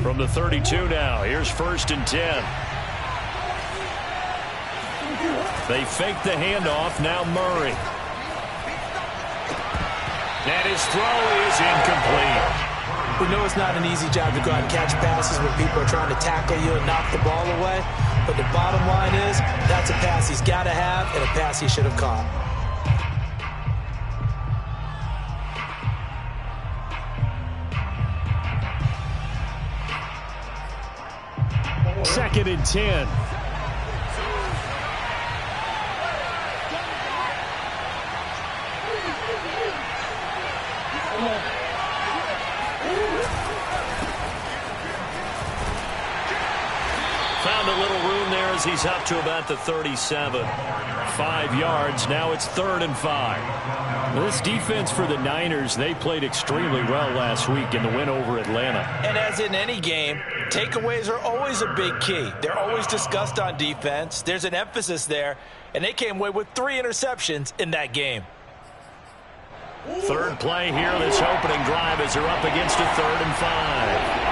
From the 32 now, here's 1st and 10. They fake the handoff, now Murray. And his throw is incomplete. We know it's not an easy job to go out and catch passes when people are trying to tackle you and knock the ball away. But the bottom line is, that's a pass he's got to have and a pass he should have caught. 2nd and 10. Found a little room there as he's up to about the 37. 5 yards. Now it's 3rd and 5. This defense for the Niners, they played extremely well last week in the win over Atlanta. And as in any game, takeaways are always a big key. They're always discussed on defense. There's an emphasis there, and they came away with 3 interceptions in that game. 3rd play here, this opening drive as they're up against a 3rd and 5.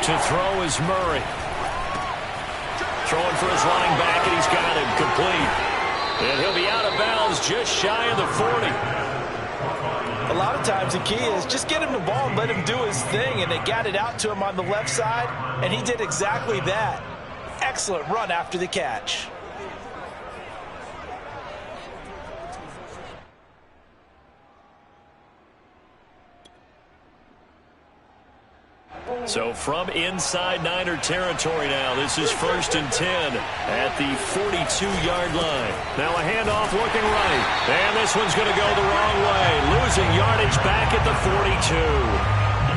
To throw is Murray. Throwing for his running back, and he's got him complete. And he'll be out of bounds just shy of the 40. A lot of times the key is just get him the ball and let him do his thing, and they got it out to him on the left side, and he did exactly that. Excellent run after the catch. So from inside Niner territory now, this is 1st and 10 at the 42-yard line. Now a handoff looking right. And this one's going to go the wrong way. Losing yardage back at the 42.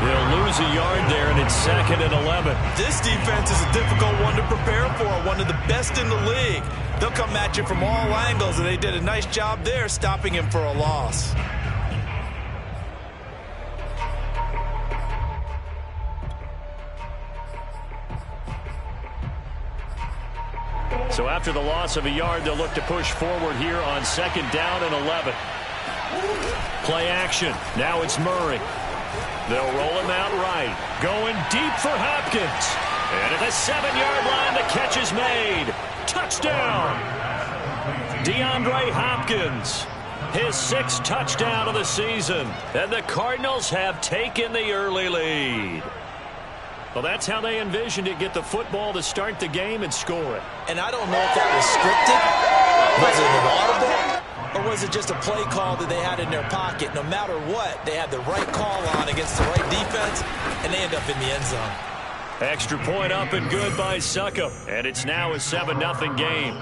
They'll lose a yard there, and it's 2nd and 11. This defense is a difficult one to prepare for, one of the best in the league. They'll come at you from all angles, and they did a nice job there stopping him for a loss. So after the loss of a yard, they'll look to push forward here on 2nd down and 11. Play action. Now it's Murray. They'll roll him out right. Going deep for Hopkins. And at the 7-yard line, the catch is made. Touchdown! DeAndre Hopkins. His 6th touchdown of the season. And the Cardinals have taken the early lead. Well, that's how they envisioned it, get the football to start the game and score it. And I don't know if that was scripted, was it an audible, or was it just a play call that they had in their pocket? No matter what, they had the right call on against the right defense, and they end up in the end zone. Extra point up and good by Succop, and it's now a 7-0 game.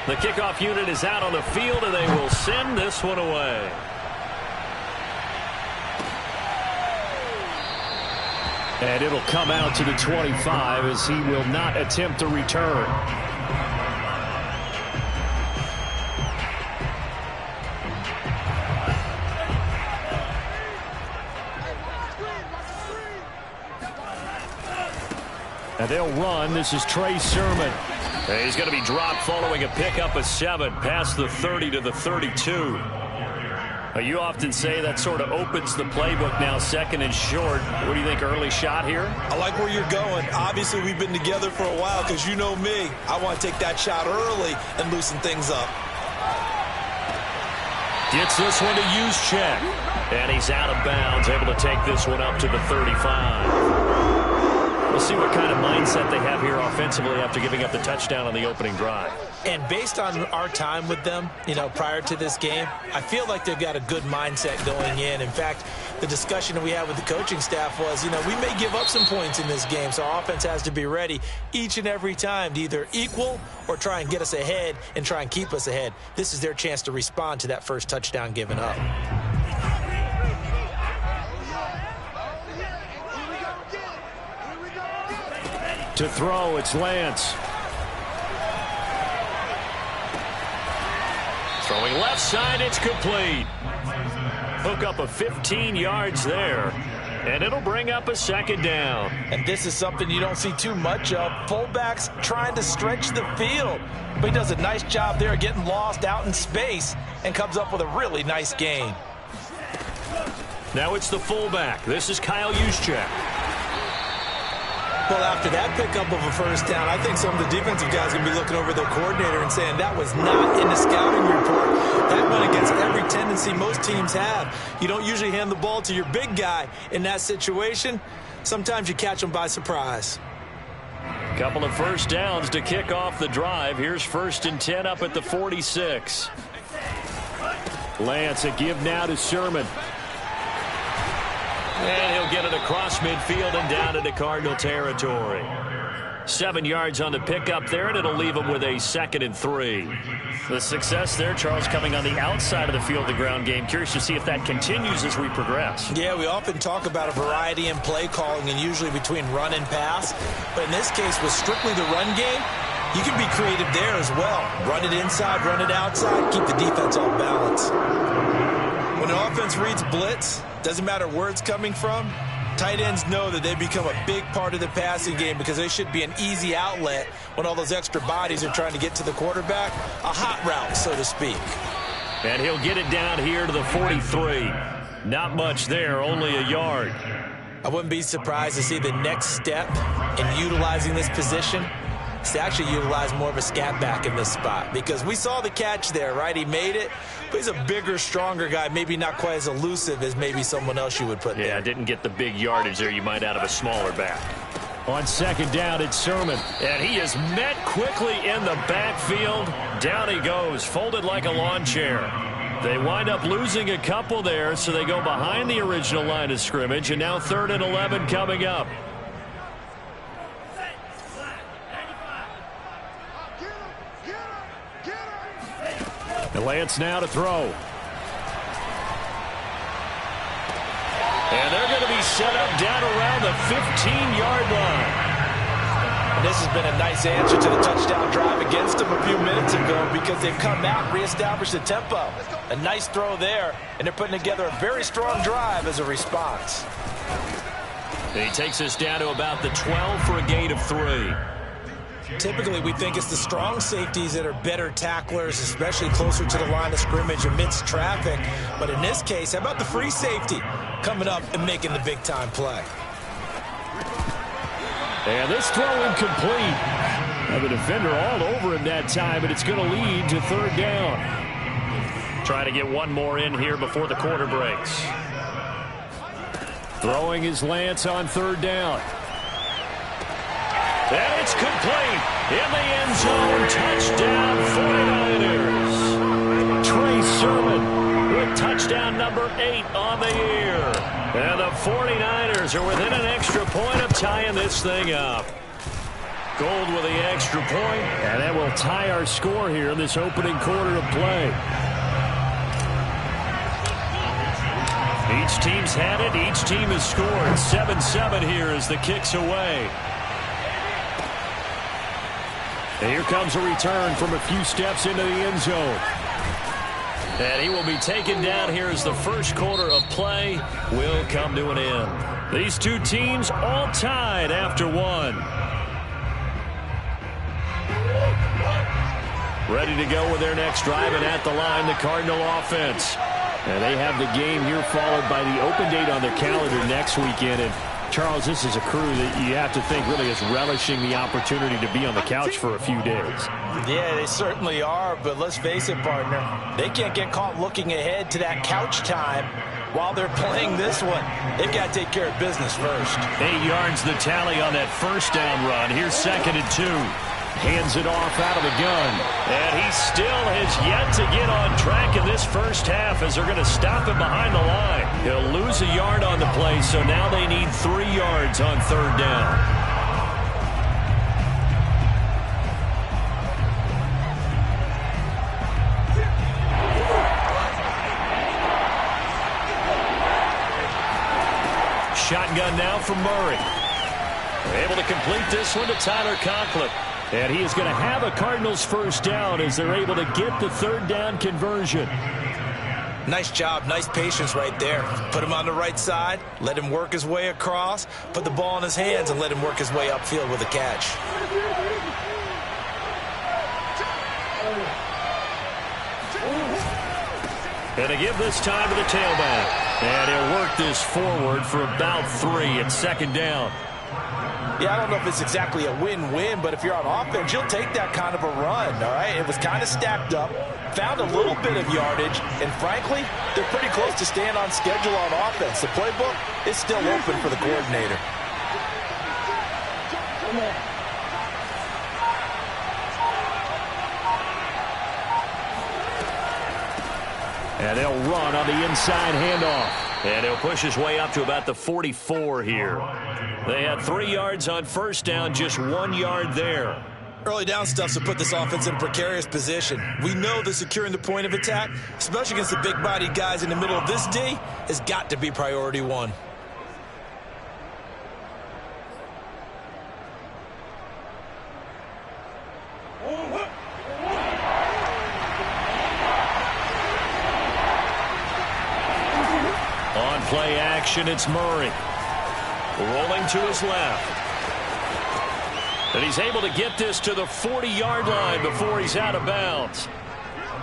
The kickoff unit is out on the field, and they will send this one away. And it'll come out to the 25 as he will not attempt to return. And they'll run. This is Trey Sermon. And he's going to be dropped following a pickup of 7 past the 30 to the 32. You often say that sort of opens the playbook now, 2nd and short. What do you think, early shot here? I like where you're going. Obviously, we've been together for a while because you know me. I want to take that shot early and loosen things up. Gets this one to Ucejuice. And he's out of bounds, able to take this one up to the 35. We'll see what kind of mindset they have here offensively after giving up the touchdown on the opening drive. And based on our time with them, prior to this game, I feel like they've got a good mindset going in. In fact, the discussion that we had with the coaching staff was, we may give up some points in this game, so our offense has to be ready each and every time to either equal or try and get us ahead and try and keep us ahead. This is their chance to respond to that first touchdown given up. To throw, it's Lance. Throwing left side, it's complete. Hook up of 15 yards there. And it'll bring up a second down. And this is something you don't see too much of. Fullbacks trying to stretch the field. But he does a nice job there getting lost out in space and comes up with a really nice gain. Now it's the fullback. This is Kyle Juszczyk. Well, after that pickup of a first down, I think some of the defensive guys are going to be looking over their coordinator and saying that was not in the scouting report. That went against every tendency most teams have. You don't usually hand the ball to your big guy in that situation. Sometimes you catch them by surprise. Couple of first downs to kick off the drive. Here's 1st and 10 up at the 46. Lance, a give now to Sermon. And he'll get it across midfield and down into Cardinal territory. 7 yards on the pickup there, and it'll leave him with a 2nd and 3. The success there, Charles, coming on the outside of the field, the ground game. Curious to see if that continues as we progress. Yeah, we often talk about a variety in play calling and usually between run and pass. But in this case, with strictly the run game, you can be creative there as well. Run it inside, run it outside, keep the defense off balance. When an offense reads blitz, doesn't matter where it's coming from, tight ends know that they become a big part of the passing game because they should be an easy outlet when all those extra bodies are trying to get to the quarterback. A hot route, so to speak. And he'll get it down here to the 43. Not much there, only a yard. I wouldn't be surprised to see the next step in utilizing this position is to actually utilize more of a scat back in this spot, because we saw the catch there, right? He made it, but he's a bigger, stronger guy, maybe not quite as elusive as maybe someone else you would put there. Yeah, didn't get the big yardage there you might out of a smaller back. On 2nd down, it's Sermon, and he is met quickly in the backfield. Down he goes, folded like a lawn chair. They wind up losing a couple there, so they go behind the original line of scrimmage, and now 3rd and 11 coming up. Lance now to throw. And they're going to be set up down around the 15-yard line. And this has been a nice answer to the touchdown drive against them a few minutes ago because they've come out and reestablished the tempo. A nice throw there, and they're putting together a very strong drive as a response. And he takes us down to about the 12 for a gain of 3. Typically, we think it's the strong safeties that are better tacklers, especially closer to the line of scrimmage amidst traffic. But in this case, how about the free safety coming up and making the big-time play? And this throw incomplete. Have a defender all over him that time, but it's going to lead to 3rd down. Trying to get one more in here before the quarter breaks. Throwing is Lance on 3rd down. And it's complete in the end zone. Touchdown 49ers. Trey Sermon with touchdown number 8 on the year. And the 49ers are within an extra point of tying this thing up. Gold with the extra point, and that will tie our score here in this opening quarter of play. Each team's had it. Each team has scored. 7-7 here as the kick's away. And here comes a return from a few steps into the end zone. And he will be taken down here as the first quarter of play will come to an end. These two teams all tied after one. Ready to go with their next drive, and at the line, the Cardinal offense. And they have the game here followed by the open date on their calendar next weekend. And Charles, this is a crew that you have to think really is relishing the opportunity to be on the couch for a few days. Yeah, they certainly are, but let's face it, partner. They can't get caught looking ahead to that couch time while they're playing this one. They've got to take care of business first. 8 yards the tally on that first down run. Here's 2nd and 2. Hands it off out of the gun. And he still has yet to get on track in this first half as they're going to stop him behind the line. He'll lose a yard on the play, so now they need 3 yards on 3rd down. Shotgun now from Murray. Able to complete this one to Tyler Conklin. And he is going to have a Cardinals first down as they're able to get the 3rd down conversion. Nice job, nice patience right there. Put him on the right side, let him work his way across, put the ball in his hands and let him work his way upfield with a catch. And to give this time to the tailback. And he'll work this forward for about 3 at second down. Yeah, I don't know if it's exactly a win-win, but if you're on offense, you'll take that kind of a run, all right? It was kind of stacked up, found a little bit of yardage, and frankly, they're pretty close to staying on schedule on offense. The playbook is still open for the coordinator. And they'll run on the inside handoff. And he'll push his way up to about the 44 here. They had 3 yards on first down, just 1 yard there. Early down stuff to put this offense in a precarious position. We know that securing the point of attack, especially against the big-bodied guys in the middle of this D, has got to be priority 1. On play action, it's Murray. Rolling to his left. And he's able to get this to the 40-yard line before he's out of bounds.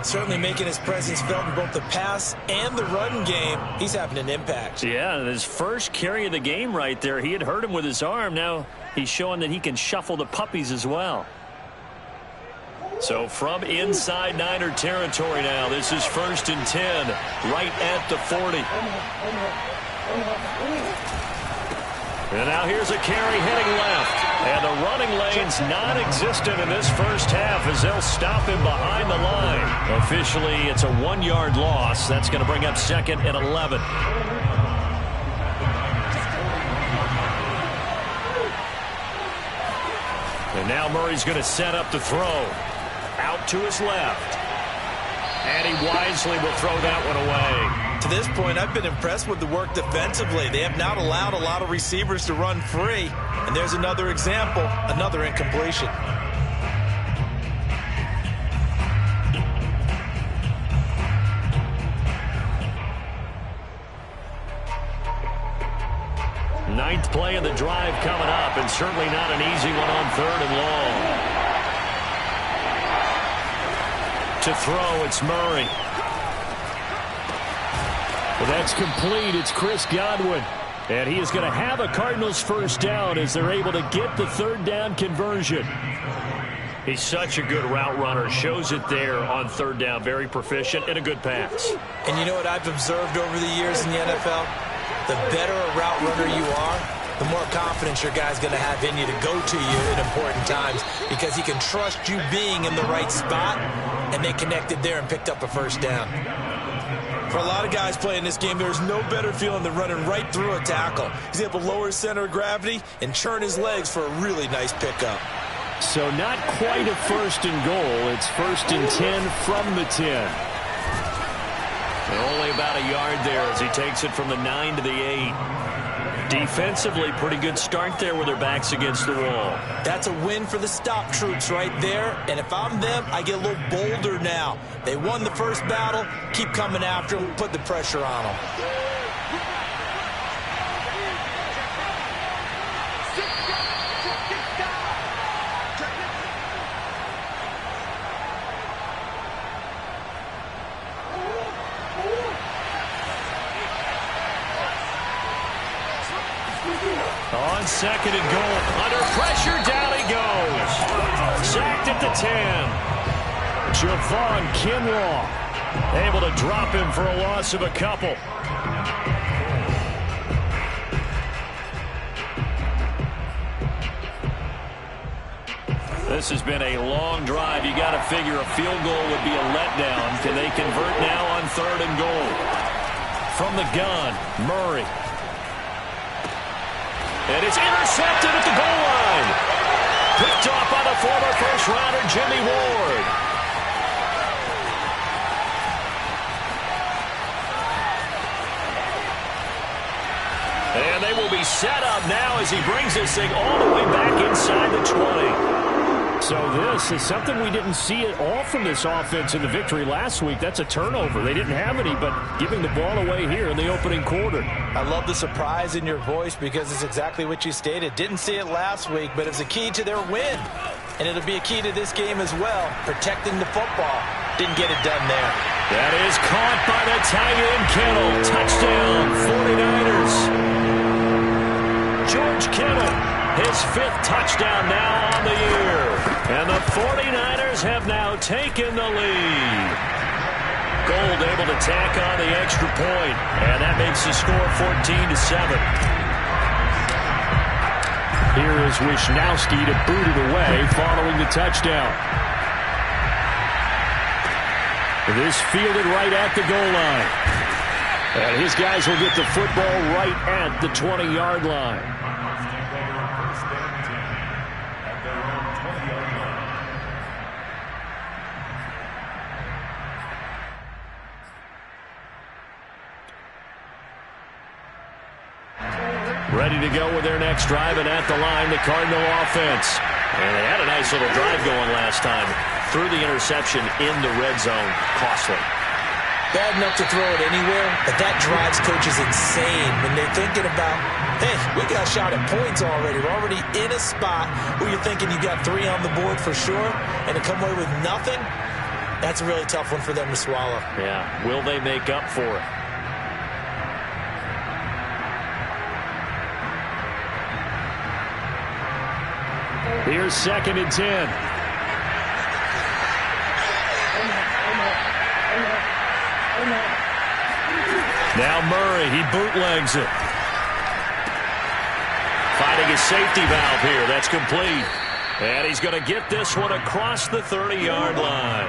Certainly making his presence felt in both the pass and the run game. He's having an impact. Yeah, his first carry of the game right there. He had hurt him with his arm. Now he's showing that he can shuffle the puppies as well. So from inside Niner territory now, this is 1st and 10, right at the 40. And now here's a carry heading left. And the running lane's non-existent in this first half as they'll stop him behind the line. Officially, it's a 1-yard loss. That's going to bring up 2nd and 11. And now Murray's going to set up the throw. Out to his left. And he wisely will throw that one away. To this point, I've been impressed with the work defensively. They have not allowed a lot of receivers to run free. And there's another example, another incompletion. Ninth play of the drive coming up, and certainly not an easy one on 3rd and long. To throw, it's Murray. Well, that's complete. It's Chris Godwin. And he is going to have a Cardinals first down as they're able to get the 3rd down conversion. He's such a good route runner. Shows it there on 3rd down. Very proficient and a good pass. And you know what I've observed over the years in the NFL? The better a route runner you are, the more confidence your guy's going to have in you to go to you in important times because he can trust you being in the right spot, and they connected there and picked up a first down. For a lot of guys playing this game, there's no better feeling than running right through a tackle. He's able to lower his center of gravity and churn his legs for a really nice pickup. So not quite a 1st and goal. It's 1st and 10 from the 10. And only about a yard there as he takes it from the 9 to the 8. Defensively, pretty good start there with their backs against the wall. That's a win for the stop troops right there. And if I'm them, I get a little bolder now. They won the first battle. Keep coming after them. Put the pressure on them. On 2nd and goal. Under pressure, down he goes. Sacked at the 10. Javon Kinlaw able to drop him for a loss of a couple. This has been a long drive. You got to figure a field goal would be a letdown. Can they convert now on 3rd and goal? From the gun, Murray. And it's intercepted at the goal line. Picked off by the former first-rounder Jimmy Ward. And they will be set up now as he brings this thing all the way back inside the 20. So this is something we didn't see at all from this offense in the victory last week. That's a turnover. They didn't have any, but giving the ball away here in the opening quarter. I love the surprise in your voice because it's exactly what you stated. Didn't see it last week, but it's a key to their win. And it'll be a key to this game as well, protecting the football. Didn't get it done there. That is caught by the tight end, Kittle. Touchdown, 49ers. George Kittle, his 5th touchdown now on the year. And the 49ers have now taken the lead. Gold able to tack on the extra point, and that makes the score 14-7. Here is Wisnowski to boot it away following the touchdown. This fielded right at the goal line. And his guys will get the football right at the 20-yard line. Ready to go with their next drive, and at the line, the Cardinal offense. And they had a nice little drive going last time. Threw the interception in the red zone. Costly. Bad enough to throw it anywhere, but that drives coaches insane when they're thinking about, hey, we got a shot at points already. We're already in a spot where you're thinking you got 3 on the board for sure, and to come away with nothing, that's a really tough one for them to swallow. Yeah, will they make up for it? Here's 2nd and 10. Now Murray, he bootlegs it. Finding his safety valve here. That's complete. And he's going to get this one across the 30-yard line.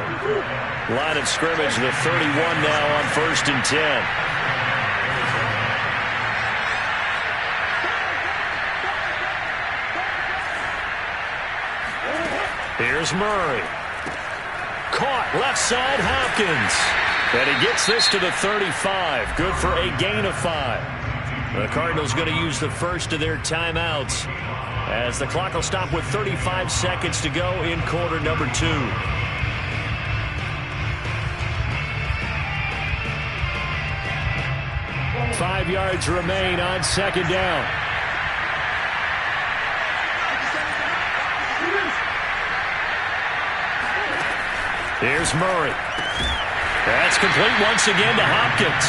Line of scrimmage, the 31 now on 1st and 10. Here's Murray. Caught left side, Hopkins. And he gets this to the 35. Good for a gain of 5. The Cardinals going to use the first of their timeouts as the clock will stop with 35 seconds to go in quarter number 2. 5 yards remain on 2nd down. Here's Murray. That's complete once again to Hopkins.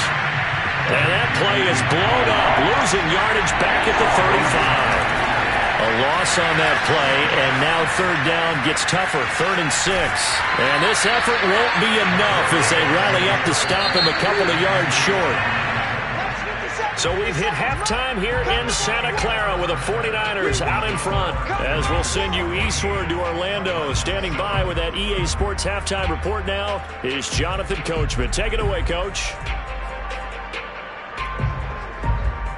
And that play is blown up, losing yardage back at the 35. A loss on that play, and now 3rd down gets tougher, 3rd and 6. And this effort won't be enough as they rally up to stop him a couple of yards short. So we've hit halftime here in Santa Clara with the 49ers out in front. As we'll send you eastward to Orlando. Standing by with that EA Sports halftime report now is Jonathan Coachman. Take it away, Coach.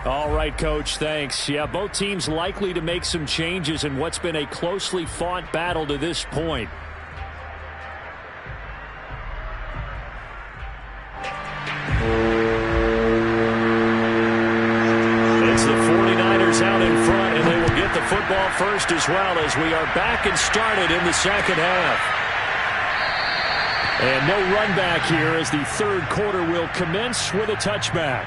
All right, Coach, thanks. Yeah, both teams likely to make some changes in what's been a closely fought battle to this point. It's the 49ers out in front, and they will get the football first as well as we are back and started in the 2nd half. And no run back here as the 3rd quarter will commence with a touchback.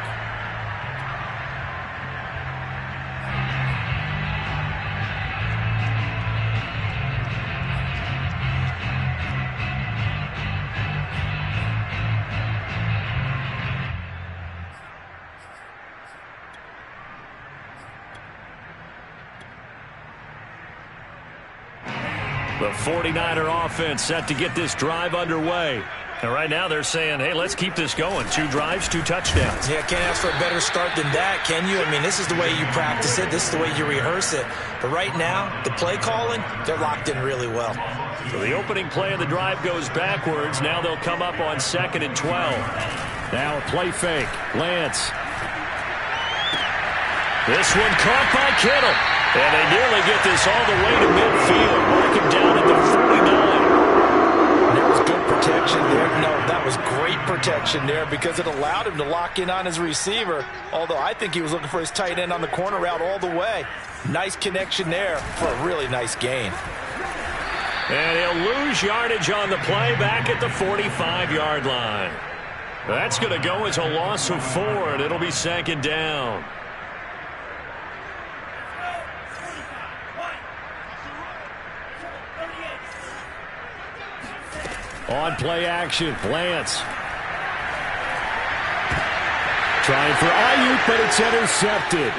The 49er offense set to get this drive underway. And right now they're saying, hey, let's keep this going. 2 drives, 2 touchdowns. Yeah, can't ask for a better start than that, can you? I mean, this is the way you practice it. This is the way you rehearse it. But right now, the play calling, they're locked in really well. So the opening play of the drive goes backwards. Now they'll come up on 2nd and 12. Now a play fake. Lance. This one caught by Kittle. And they nearly get this all the way to midfield. Mark him down at the 49. There was good protection there. No, that was great protection there because it allowed him to lock in on his receiver. Although I think he was looking for his tight end on the corner route all the way. Nice connection there for a really nice gain. And he'll lose yardage on the play back at the 45-yard line. That's going to go as a loss of 4, and it'll be second down. On play action, Lance. Trying for Ayuk, but it's intercepted.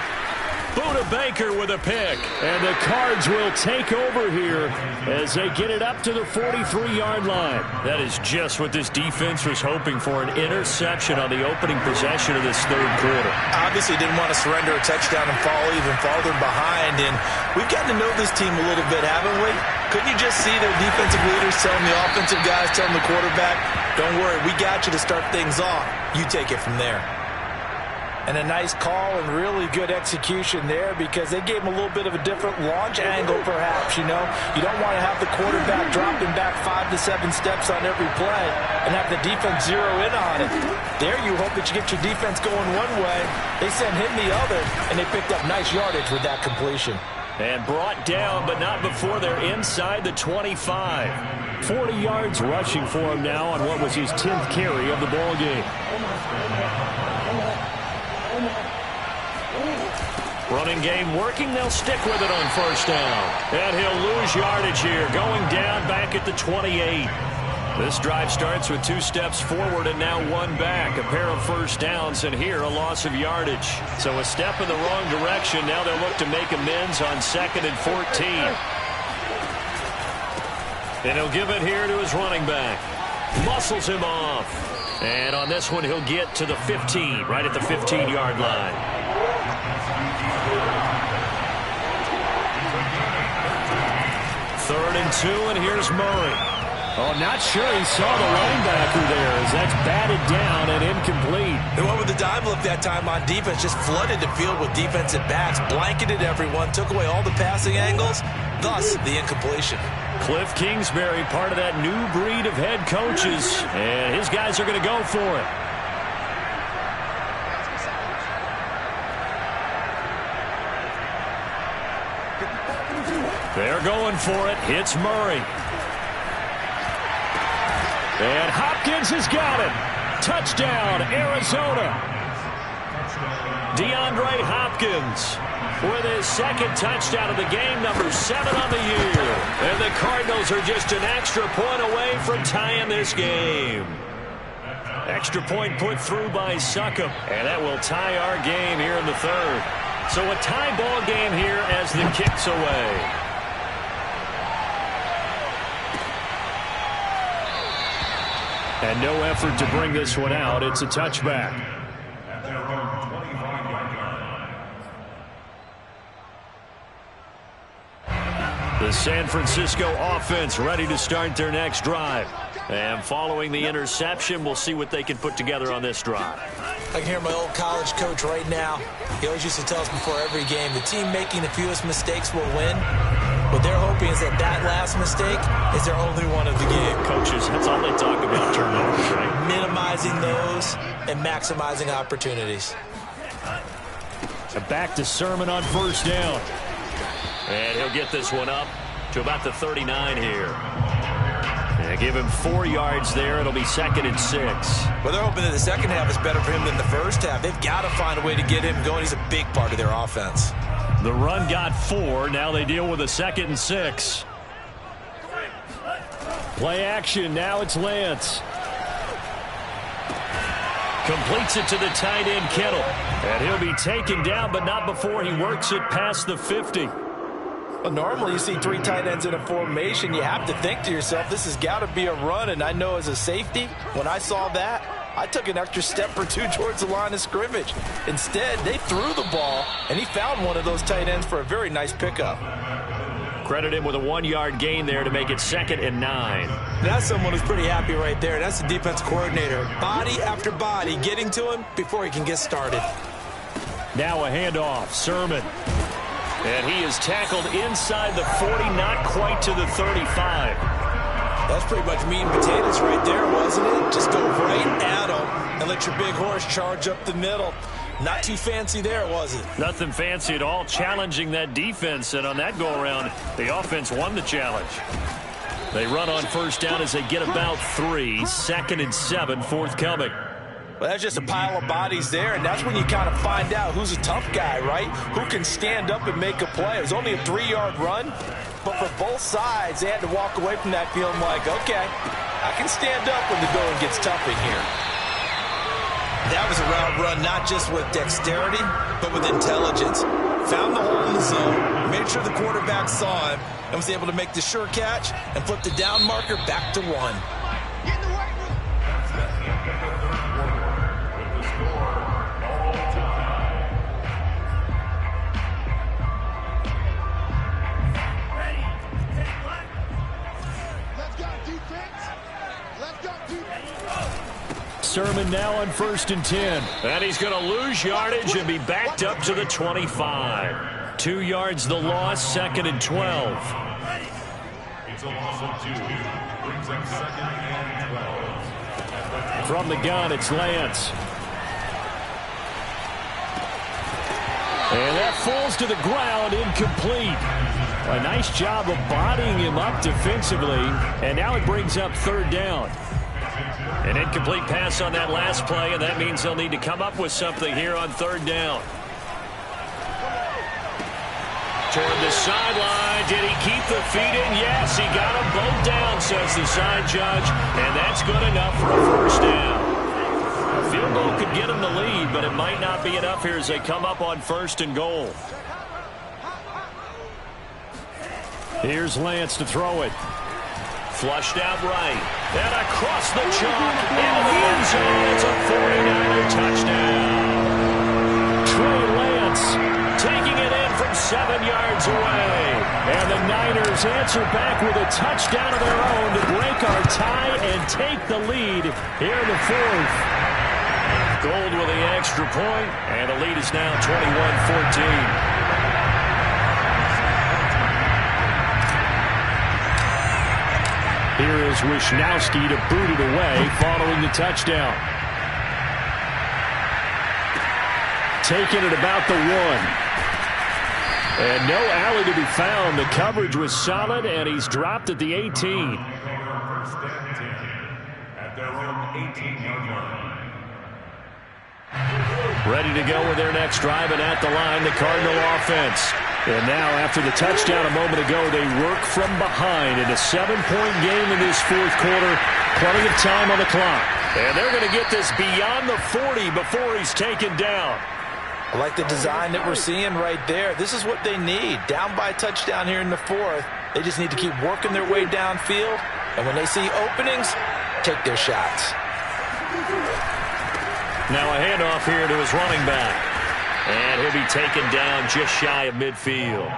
Buda Baker with a pick, and the Cards will take over here as they get it up to the 43-yard line. That is just what this defense was hoping for, an interception on the opening possession of this third quarter. Obviously didn't want to surrender a touchdown and fall even farther behind, and we've gotten to know this team a little bit, haven't we? Couldn't you just see their defensive leaders telling the offensive guys, telling the quarterback, don't worry, we got you to start things off. You take it from there. And a nice call and really good execution there because they gave him a little bit of a different launch angle perhaps, you know. You don't want to have the quarterback dropping back 5 to 7 steps on every play and have the defense zero in on it. There you hope that you get your defense going one way. They sent him the other, and they picked up nice yardage with that completion. And brought down, but not before they're inside the 25. 40 yards rushing for him now on what was his 10th carry of the ball game. Running game working. They'll stick with it on first down. And he'll lose yardage here, going down back at the 28. This drive starts with 2 steps forward and now 1 back. A pair of first downs, and here a loss of yardage. So a step in the wrong direction. Now they'll look to make amends on 2nd and 14. And he'll give it here to his running back. Muscles him off. And on this one, he'll get to the 15, right at the 15-yard line. Third and 2, and here's Murray. Oh, not sure he saw the linebacker there as that's batted down and incomplete. They went with the dime look that time on defense, just flooded the field with defensive backs, blanketed everyone, took away all the passing angles, thus the incompletion. Cliff Kingsbury, part of that new breed of head coaches, and his guys are going to go for it. They're going for it. Hits Murray. And Hopkins has got it. Touchdown, Arizona. DeAndre Hopkins with his 2nd touchdown of the game, number 7 on the year. And the Cardinals are just an extra point away from tying this game. Extra point put through by Succop, and that will tie our game here in the 3rd. So a tie ball game here as the kick's away. And no effort to bring this one out. It's a touchback. The San Francisco offense ready to start their next drive. And following the interception, we'll see what they can put together on this drive. I can hear my old college coach right now. He always used to tell us before every game, the team making the fewest mistakes will win. What they're hoping is that that last mistake is their only one of the game. Coaches, that's all they talk about, turnovers, right? Minimizing those and maximizing opportunities. Back to Sermon on first down. And he'll get this one up to about the 39 here. And give him 4 yards there. It'll be 2nd and 6. Well, they're hoping that the second half is better for him than the first half. They've got to find a way to get him going. He's a big part of their offense. The run got 4. Now they deal with a 2nd and 6. Play action. Now it's Lance. Completes it to the tight end, Kittle. And he'll be taken down, but not before he works it past the 50. Well, normally you see 3 tight ends in a formation. You have to think to yourself, this has got to be a run. And I know as a safety, when I saw that, I took an extra step or 2 towards the line of scrimmage. Instead, they threw the ball, and he found one of those tight ends for a very nice pickup. Credit him with a 1-yard gain there to make it 2nd and 9. That's someone who's pretty happy right there. That's the defense coordinator. Body after body getting to him before he can get started. Now a handoff. Sermon. And he is tackled inside the 40, not quite to the 35. That's pretty much meat and potatoes right there, wasn't it? Just go right at him and let your big horse charge up the middle. Not too fancy there, was it? Nothing fancy at all, challenging that defense. And on that go-around, the offense won the challenge. They run on first down as they get about 3. 2nd and 7, forthcoming. Well, that's just a pile of bodies there, and that's when you kind of find out who's a tough guy, right? Who can stand up and make a play. It was only a 3-yard run, but for both sides, they had to walk away from that feeling like, okay, I can stand up when the going gets tough in here. That was a route run not just with dexterity, but with intelligence. Found the hole in the zone, made sure the quarterback saw him, and was able to make the sure catch and flip the down marker back to 1. Sermon now on 1st and 10. And he's going to lose yardage and be backed up to the 25. 2 yards the loss, 2nd and 12. It's a loss of 2. Brings up 2nd and 12. From the gun, it's Lance. And that falls to the ground, incomplete. A nice job of bodying him up defensively. And now it brings up 3rd down. An incomplete pass on that last play, and that means they'll need to come up with something here on 3rd down. Toward the sideline. Did he keep the feet in? Yes, he got them both down, says the side judge, and that's good enough for a 1st down. A field goal could get them the lead, but it might not be enough here as they come up on 1st and goal. Here's Lance to throw it. Flushed out right. And across the chalk into the end zone. It's a 49er touchdown. Trey Lance taking it in from 7 yards away. And the Niners answer back with a touchdown of their own to break our tie and take the lead here in the 4th. Gold with the extra point, and the lead is now 21-14. Here is Wishnowski to boot it away following the touchdown. Taking it about the 1. And no alley to be found. The coverage was solid, and he's dropped at the 18. First and 10 at their own 18-yard line. Ready to go with their next drive, and at the line, the Cardinal offense. And now, after the touchdown a moment ago, they work from behind in a 7-point game in this 4th quarter. Plenty of time on the clock. And they're going to get this beyond the 40 before he's taken down. I like the design that we're seeing right there. This is what they need. Down by a touchdown here in the 4th. They just need to keep working their way downfield. And when they see openings, take their shots. Now a handoff here to his running back. And he'll be taken down just shy of midfield.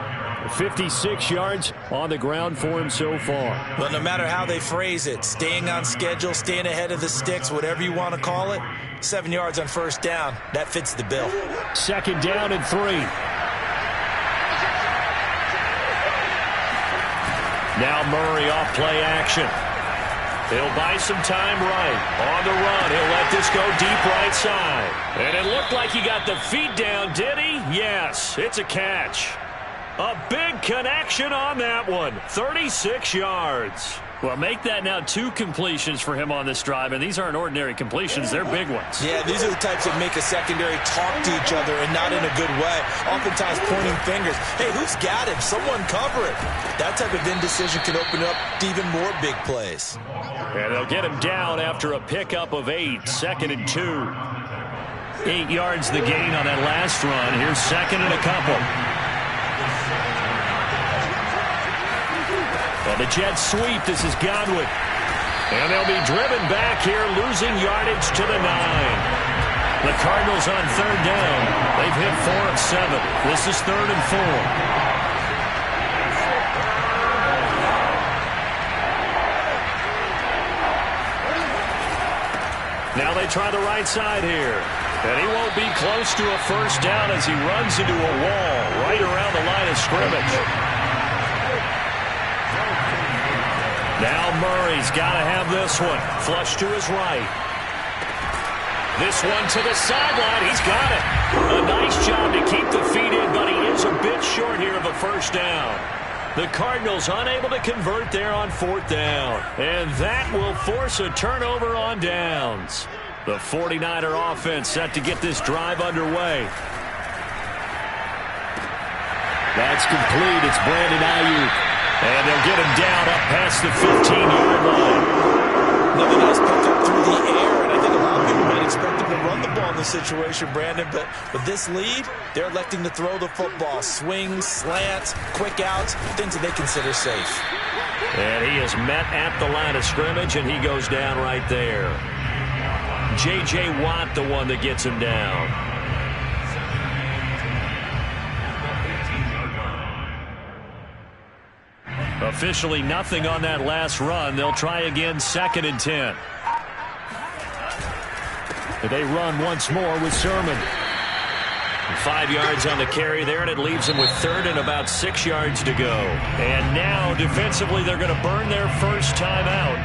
56 yards on the ground for him so far. But no matter how they phrase it, staying on schedule, staying ahead of the sticks, whatever you want to call it, 7 yards on 1st down, that fits the bill. 2nd down and 3. Now Murray off play action. He'll buy some time right. On the run, he'll let this go deep right side. And it looked like he got the feet down, did he? Yes, it's a catch. A big connection on that one. 36 yards. Well, make that now 2 completions for him on this drive, and these aren't ordinary completions. They're big ones. Yeah, these are the types that make a secondary talk to each other and not in a good way. Oftentimes pointing fingers. Hey, who's got him? Someone cover it. That type of indecision can open up to even more big plays. And they'll get him down after a pickup of 8. 2nd and 2. 8 yards the gain on that last run. Here's 2nd and a couple. Well, the Jets sweep. This is Godwin. And they'll be driven back here, losing yardage to the 9. The Cardinals on 3rd down. They've hit 4 of 7. This is 3rd and 4. Now they try the right side here. And he won't be close to a 1st down as he runs into a wall right around the line of scrimmage. Now Murray's got to have this one. Flush to his right. This one to the sideline. He's got it. A nice job to keep the feet in, but he is a bit short here of a 1st down. The Cardinals unable to convert there on 4th down. And that will force a turnover on downs. The 49er offense set to get this drive underway. That's complete. It's Brandon Ayuk. And they'll get him down up past the 15-yard line. Another nice pickup through the air, and I think a lot of people might expect them to run the ball in this situation, Brandon, but with this lead, they're electing to throw the football. Swings, slants, quick outs, things that they consider safe. And he is met at the line of scrimmage, and he goes down right there. J.J. Watt, the one that gets him down. Officially nothing on that last run. They'll try again, 2nd and 10. They run once more with Sermon. 5 yards on the carry there, and it leaves them with 3rd and about 6 yards to go. And now, defensively, they're going to burn their first time out.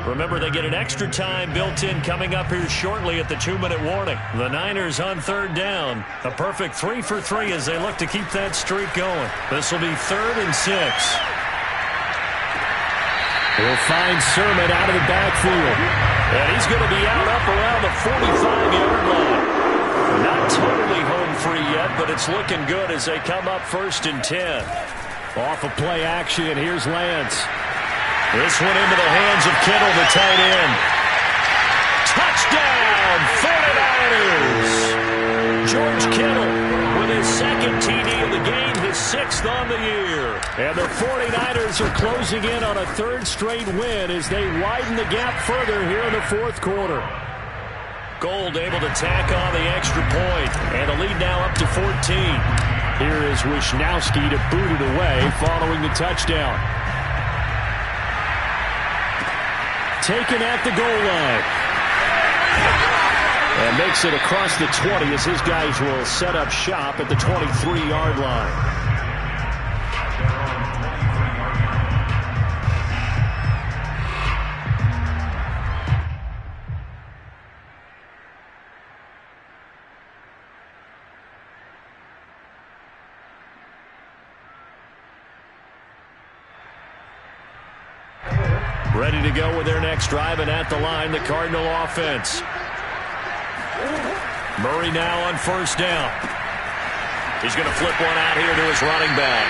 Remember, they get an extra time built in coming up here shortly at the 2-minute warning. The Niners on 3rd down. A perfect 3 for 3 as they look to keep that streak going. This will be 3rd and 6. We'll find Sermon out of the backfield. And he's going to be out up around the 45-yard line. Not totally home free yet, but it's looking good as they come up 1st and 10. Off of play action, and here's Lance. This one into the hands of Kittle, the tight end. Touchdown, 49ers! George Kittle with his 2nd TD of the game, his 6th on the year. And the 49ers are closing in on a 3rd straight win as they widen the gap further here in the 4th quarter. Gold able to tack on the extra point, and a lead now up to 14. Here is Wishnowski to boot it away following the touchdown. Taken at the goal line. And makes it across the 20 as his guys will set up shop at the 23-yard line. Ready to go with their next drive, and at the line, the Cardinal offense. Murray now on 1st down. He's going to flip one out here to his running back.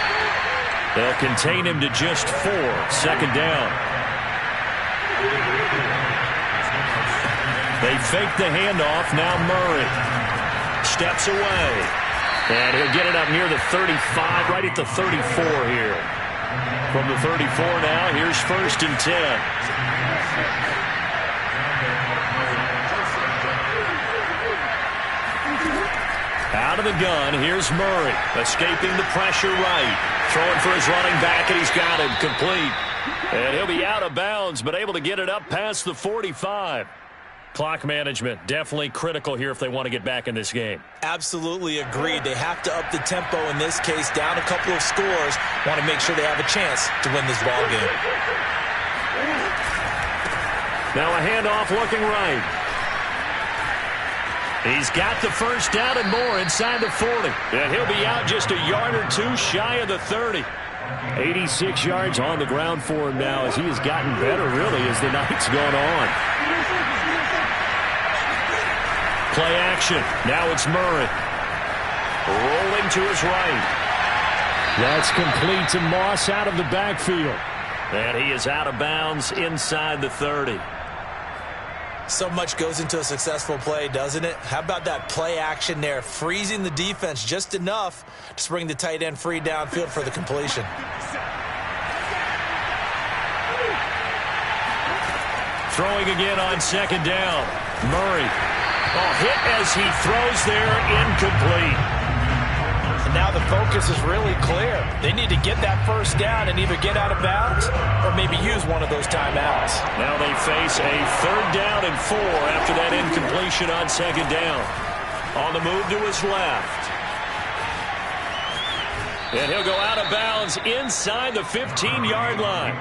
They'll contain him to just 4. 2nd down. They fake the handoff. Now Murray steps away. And he'll get it up near the 35, right at the 34 here. From the 34 now, here's 1st and 10. Out of the gun, here's Murray. Escaping the pressure right. Throwing for his running back, and he's got it complete. And he'll be out of bounds, but able to get it up past the 45. Clock management, definitely critical here if they want to get back in this game. Absolutely agreed. They have to up the tempo in this case, down a couple of scores. Want to make sure they have a chance to win this ball game. Now a handoff looking right. He's got the 1st down and more inside the 40. And he'll be out just a yard or 2 shy of the 30. 86 yards on the ground for him now as he has gotten better, really, as the night's gone on. Play action. Now it's Murray. Rolling to his right. That's complete to Moss out of the backfield. And he is out of bounds inside the 30. So much goes into a successful play, doesn't it? How about that play action there? Freezing the defense just enough to bring the tight end free downfield for the completion. Throwing again on 2nd down. Murray. Oh, hit as he throws there, incomplete. And now the focus is really clear. They need to get that 1st down and either get out of bounds or maybe use one of those timeouts. Now they face a 3rd down and 4 after that incompletion on 2nd down. On the move to his left. And he'll go out of bounds inside the 15-yard line.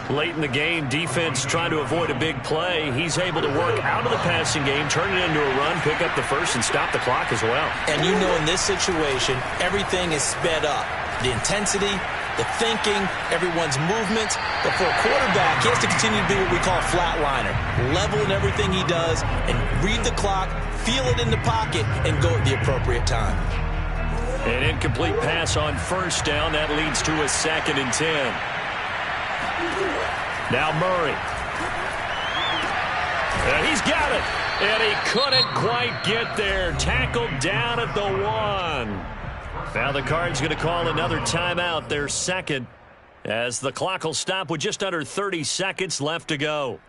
Late in the game, defense trying to avoid a big play. He's able to work out of the passing game, turn it into a run, pick up the 1st, and stop the clock as well. And you know in this situation, everything is sped up. The intensity, the thinking, everyone's movements. But for a quarterback, he has to continue to be what we call a flatliner. Level in everything he does and read the clock, feel it in the pocket, and go at the appropriate time. An incomplete pass on first down. That leads to a 2nd and 10. Now Murray. And he's got it. And he couldn't quite get there. Tackled down at the 1. Now the Cards going to call another timeout, their second, as the clock will stop with just under 30 seconds left to go.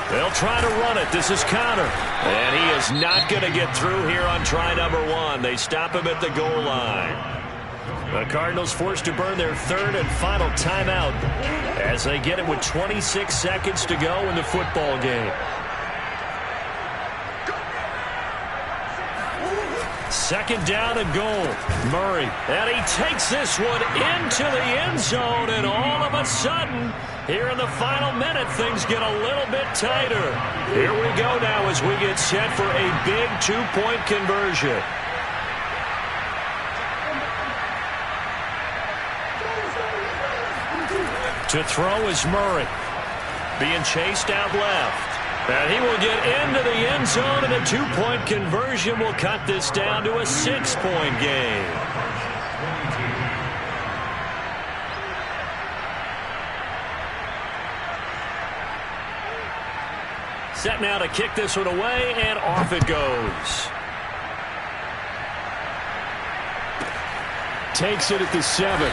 They'll try to run it. This is Connor. And he is not going to get through here on try number 1. They stop him at the goal line. The Cardinals forced to burn their 3rd and final timeout as they get it with 26 seconds to go in the football game. 2nd down and goal. Murray. And he takes this one into the end zone. And all of a sudden, here in the final minute, things get a little bit tighter. Here we go now as we get set for a big 2-point conversion. To throw is Murray. Being chased out left. And he will get into the end zone, and a 2-point conversion will cut this down to a 6-point game. Set now to kick this one away, and off it goes. Takes it at the 7.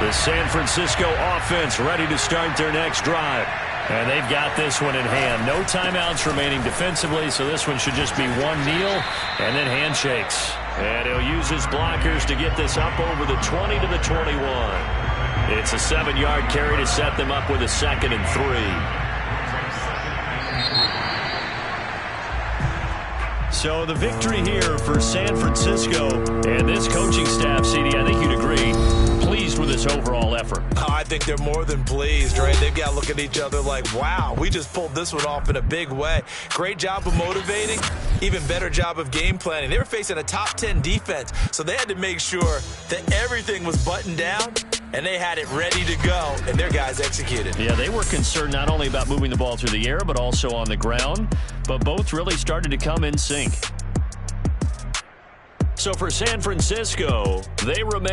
The San Francisco offense ready to start their next drive. And they've got this one in hand. No timeouts remaining defensively, so this one should just be one kneel and then handshakes. And he'll use his blockers to get this up over the 20 to the 21. It's a 7-yard carry to set them up with a 2nd and 3. So the victory here for San Francisco, and this coaching staff, CD, I think you'd agree, pleased with this overall effort. Oh, I think they're more than pleased, right? They've got to look at each other like, wow, we just pulled this one off in a big way. Great job of motivating, even better job of game planning. They were facing a top 10 defense, so they had to make sure that everything was buttoned down, and they had it ready to go, and their guys executed. Yeah, they were concerned not only about moving the ball through the air, but also on the ground, but both really started to come in sync. So for San Francisco, they remain